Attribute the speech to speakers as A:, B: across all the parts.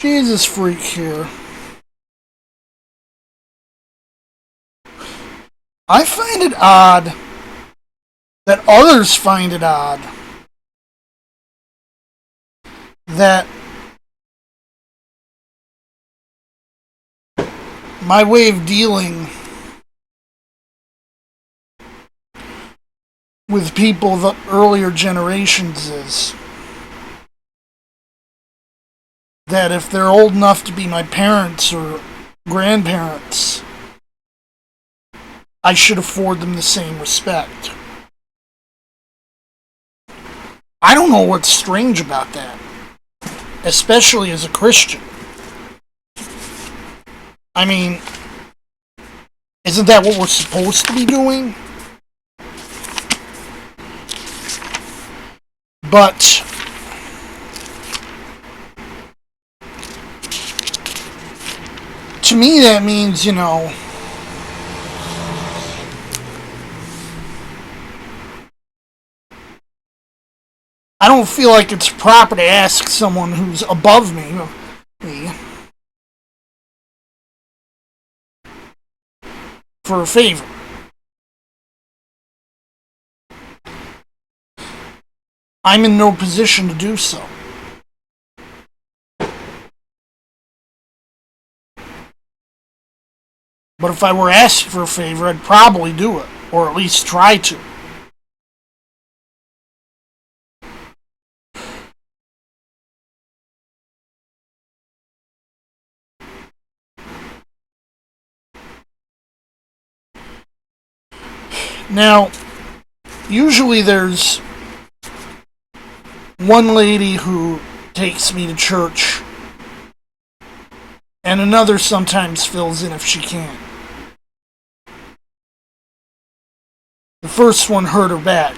A: Jesus freak here. I find it odd that others find it odd that my way of dealing with people of the earlier generations is that if they're old enough to be my parents or grandparents, I should afford them the same respect. I don't know what's strange about that, especially as a Christian. I mean, isn't that what we're supposed to be doing? But to me, that means, I don't feel like it's proper to ask someone who's above me for a favor. I'm in no position to do so. But if I were asked for a favor, I'd probably do it, or at least try to. Now, usually there's one lady who takes me to church, and another sometimes fills in if she can. The first one hurt her back,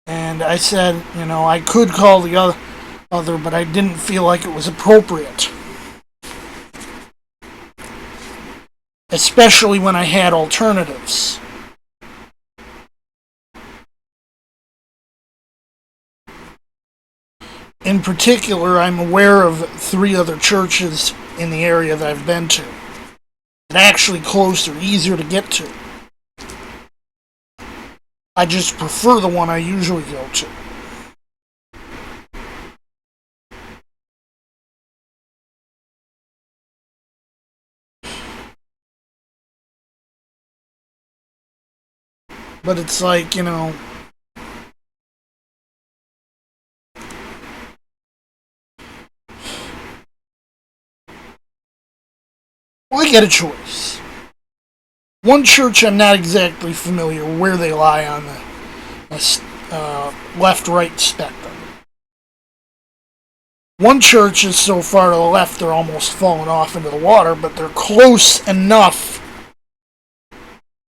A: and I said, I could call the other, but I didn't feel like it was appropriate. Especially when I had alternatives. In particular, I'm aware of 3 other churches in the area that I've been to. That actually closer, easier to get to. I just prefer the one I usually go to. But it's like, well, I get a choice. One church I'm not exactly familiar where they lie on the left-right spectrum. One church is so far to the left they're almost falling off into the water, but they're close enough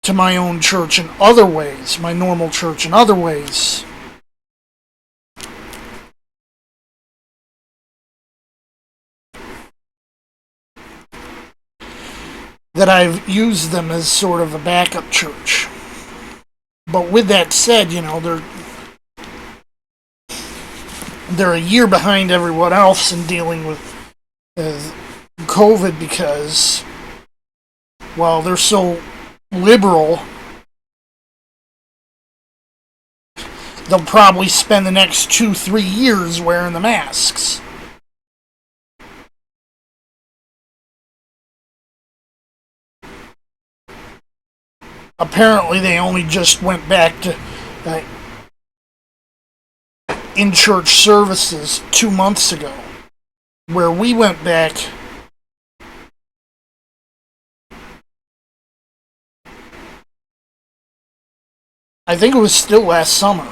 A: to my own church in other ways, my normal church in other ways, that I've used them as sort of a backup church. But with that said, they're a year behind everyone else in dealing with COVID because, well, they're so liberal, they'll probably spend the next 2-3 years wearing the masks. Apparently, they only just went back to in-church services 2 months ago, where we went back I think it was still last summer.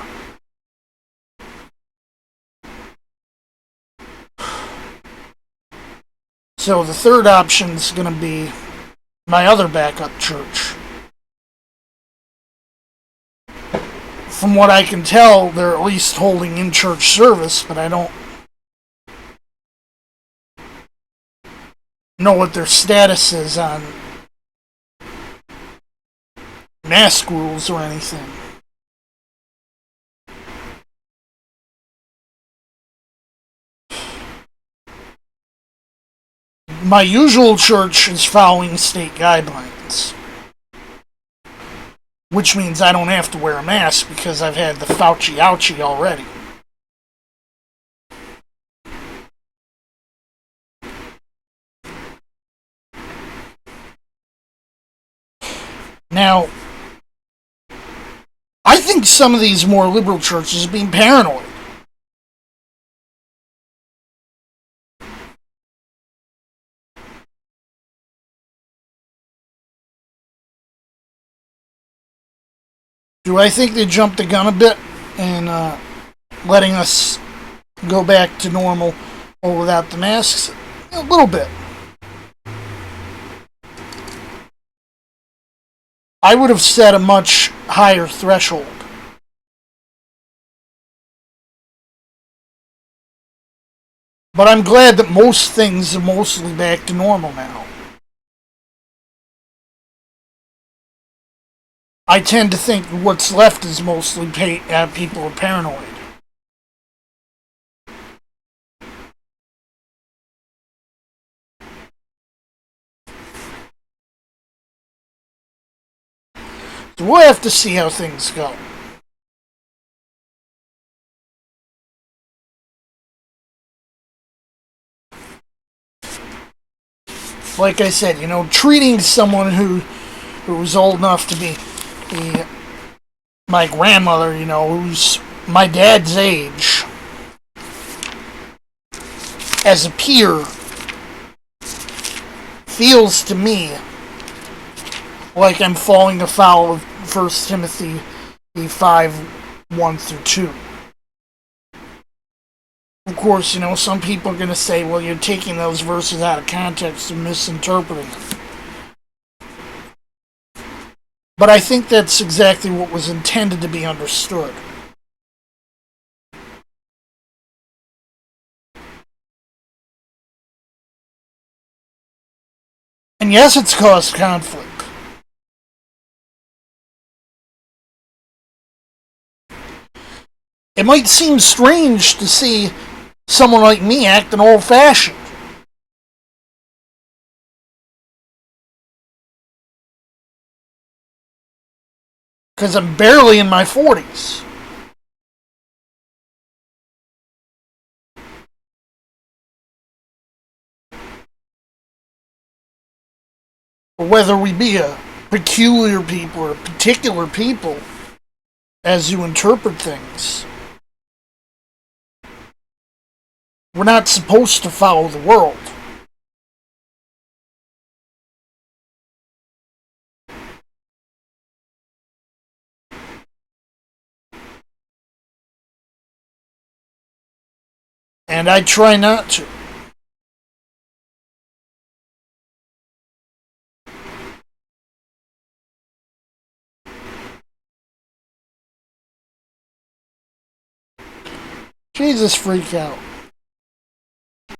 A: So the third option is going to be my other backup church. From what I can tell, they're at least holding in-church service, but I don't know what their status is on mask rules or anything. my usual church is following state guidelines, which means I don't have to wear a mask because I've had the Fauci ouchie already. Now, I think some of these more liberal churches are being paranoid. Do I think they jumped the gun a bit in letting us go back to normal or without the masks? A little bit. I would have set a much higher threshold. But I'm glad that most things are mostly back to normal now. I tend to think what's left is mostly people are paranoid. So we'll have to see how things go. Like I said, treating someone who's old enough to be my grandmother, who's my dad's age, as a peer, feels to me like I'm falling afoul of 1 Timothy 5:1-2. Of course, some people are going to say, well, you're taking those verses out of context and misinterpreting them. But I think that's exactly what was intended to be understood. And yes, it's caused conflict. It might seem strange to see someone like me acting old-fashioned. Because I'm barely in my 40s. Whether we be a peculiar people or a particular people, as you interpret things, we're not supposed to follow the world. And I try not to. Jesus, freak out.